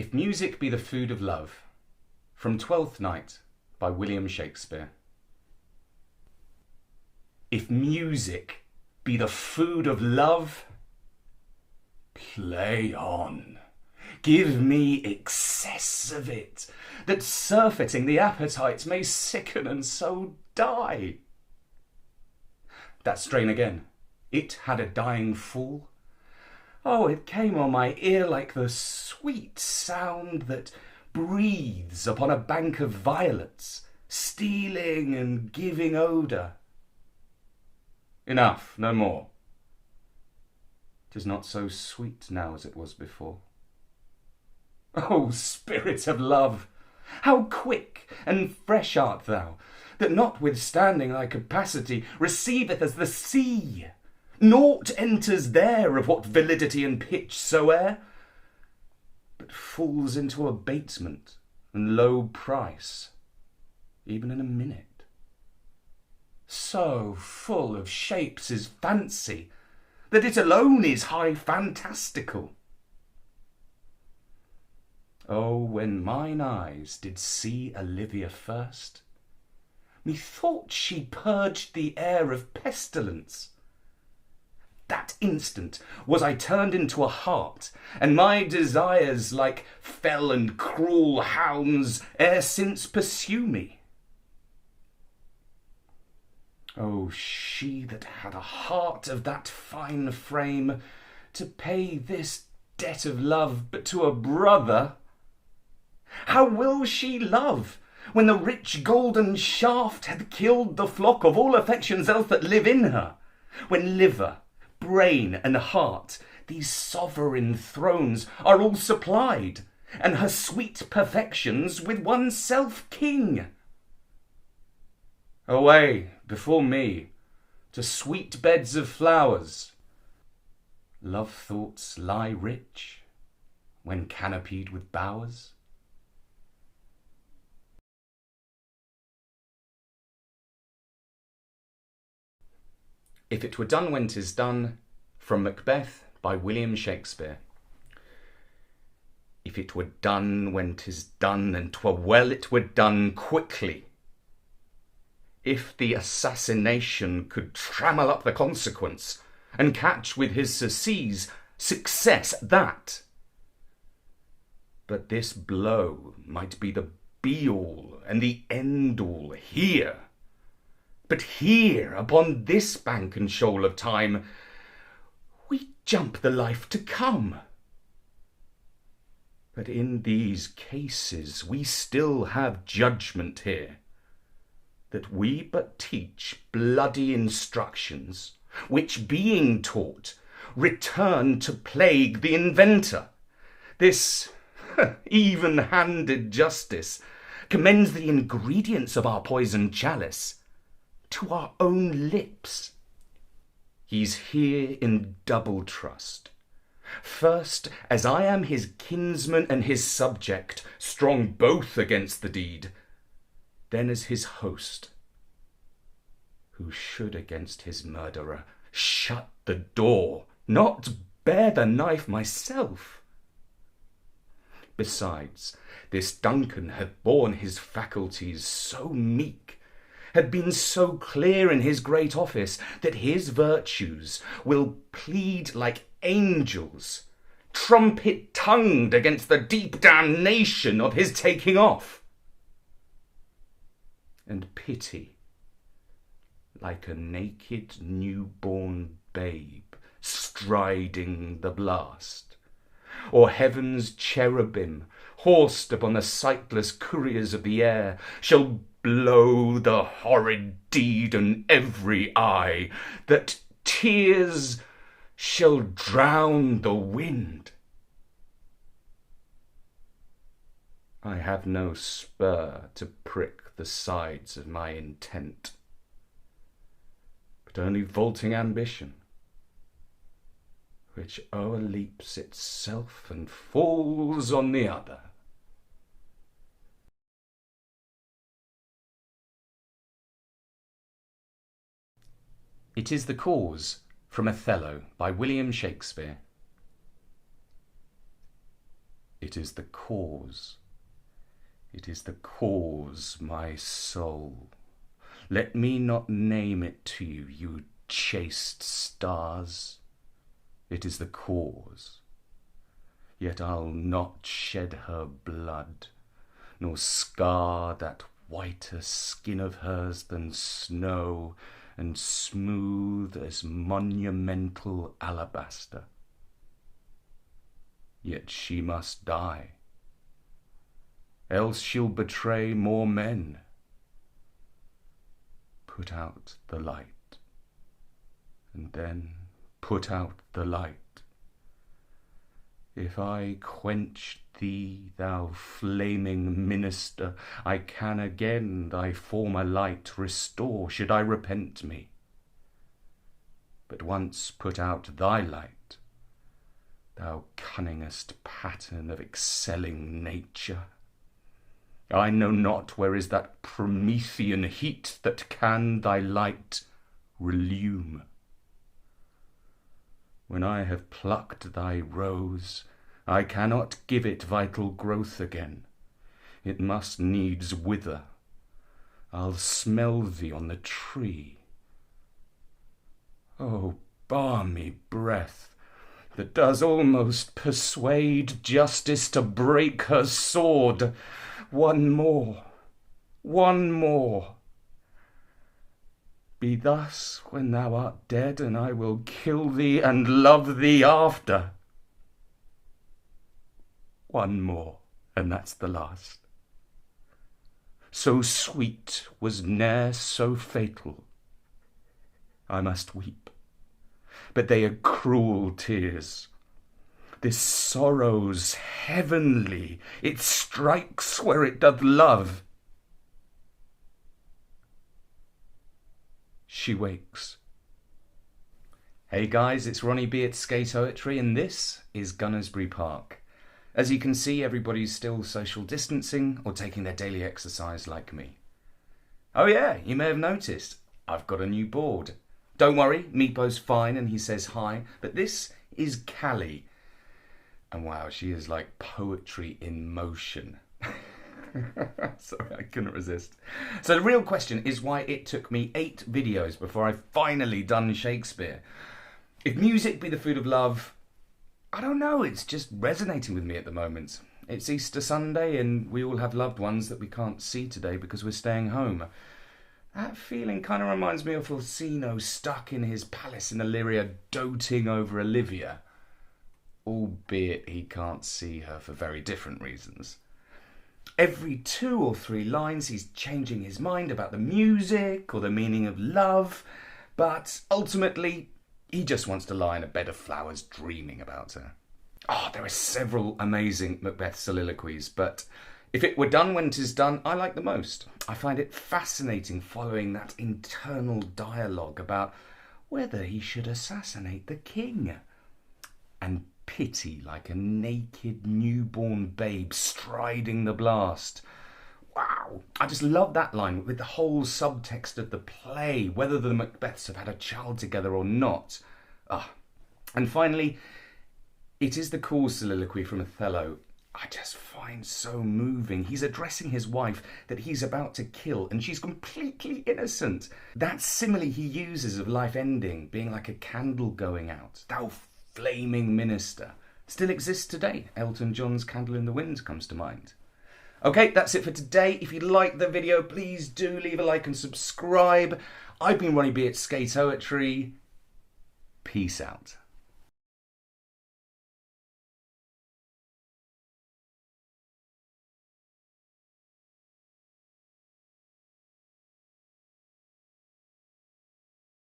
If Music Be the Food of Love, from Twelfth Night by William Shakespeare. If music be the food of love, play on, give me excess of it, that surfeiting the appetite may sicken and so die. That strain again, it had a dying fall. Oh, it came on my ear like the sweet sound that breathes upon a bank of violets, stealing and giving odour. Enough, no more. 'Tis not so sweet now as it was before. O spirit of love, how quick and fresh art thou, that notwithstanding thy capacity receiveth as the sea. Nought enters there of what validity and pitch soe'er, but falls into abatement and low price, even in a minute. So full of shapes is fancy, that it alone is high fantastical. Oh, when mine eyes did see Olivia first, methought she purged the air of pestilence. That instant was I turned into a hart, and my desires like fell and cruel hounds ere since pursue me. Oh, she that had a heart of that fine frame, to pay this debt of love but to a brother, how will she love, when the rich golden shaft hath killed the flock of all affections else that live in her, when liver, brain and heart, these sovereign thrones, are all supplied, and her sweet perfections with one self king? Away before me to sweet beds of flowers. Love thoughts lie rich when canopied with bowers. If It Were Done When 'Tis Done, from Macbeth by William Shakespeare. If it were done when 'tis done, and 'twere well it were done quickly. If the assassination could trammel up the consequence, and catch with his surcease success that. But this blow might be the be-all and the end-all here. But here, upon this bank and shoal of time, we jump the life to come. But in these cases we still have judgment here, that we but teach bloody instructions, which being taught, return to plague the inventor. This even-handed justice commends the ingredients of our poisoned chalice to our own lips. He's here in double trust. First, as I am his kinsman and his subject, strong both against the deed, then as his host, who should against his murderer shut the door, not bear the knife myself. Besides, this Duncan hath borne his faculties so meek, had been so clear in his great office, that his virtues will plead like angels, trumpet-tongued against the deep damnation of his taking off. And pity, like a naked newborn babe striding the blast, or heaven's cherubim horsed upon the sightless couriers of the air, shall blow the horrid deed in every eye, that tears shall drown the wind. I have no spur to prick the sides of my intent, but only vaulting ambition, which o'erleaps itself and falls on the other. It is the Cause, from Othello by William Shakespeare. It is the cause. It is the cause, my soul. Let me not name it to you, you chaste stars. It is the cause. Yet I'll not shed her blood, nor scar that whiter skin of hers than snow, and smooth as monumental alabaster. Yet she must die, else she'll betray more men. Put out the light, and then put out the light. If I quench thee, thou flaming minister, I can again thy former light restore, should I repent me. But once put out thy light, thou cunningest pattern of excelling nature, I know not where is that Promethean heat that can thy light relume. When I have plucked thy rose, I cannot give it vital growth again. It must needs wither. I'll smell thee on the tree. O balmy breath, that does almost persuade justice to break her sword. One more, one more. Be thus when thou art dead, and I will kill thee and love thee after. One more, and that's the last. So sweet was ne'er so fatal. I must weep, but they are cruel tears. This sorrow's heavenly, it strikes where it doth love. She wakes. Hey guys, it's Ronnie B at Sk8oetry, and this is Gunnersbury Park. As you can see, everybody's still social distancing or taking their daily exercise like me. Oh yeah, you may have noticed, I've got a new board. Don't worry, Meepo's fine and he says hi, but this is Callie. And wow, she is like poetry in motion. Sorry, I couldn't resist. So the real question is why it took me 8 videos before I've finally done Shakespeare. If music be the food of love, I don't know, it's just resonating with me at the moment. It's Easter Sunday and we all have loved ones that we can't see today because we're staying home. That feeling kind of reminds me of Orsino stuck in his palace in Illyria doting over Olivia. Albeit he can't see her for very different reasons. Every 2 or 3 lines he's changing his mind about the music or the meaning of love, but ultimately he just wants to lie in a bed of flowers dreaming about her. Oh, there are several amazing Macbeth soliloquies, but if it were done when 'tis done, I like the most. I find it fascinating following that internal dialogue about whether he should assassinate the king. And pity like a naked newborn babe striding the blast. Wow, I just love that line with the whole subtext of the play, whether the Macbeths have had a child together or not. And finally, it is the cause soliloquy from Othello. I just find so moving. He's addressing his wife that he's about to kill, and she's completely innocent. That simile he uses of life ending, being like a candle going out. Thou flaming minister. Still exists today. Elton John's Candle in the Wind comes to mind. Okay, that's it for today. If you liked the video, please do leave a like and subscribe. I've been Ronnie B at Sk8oetry. Peace out.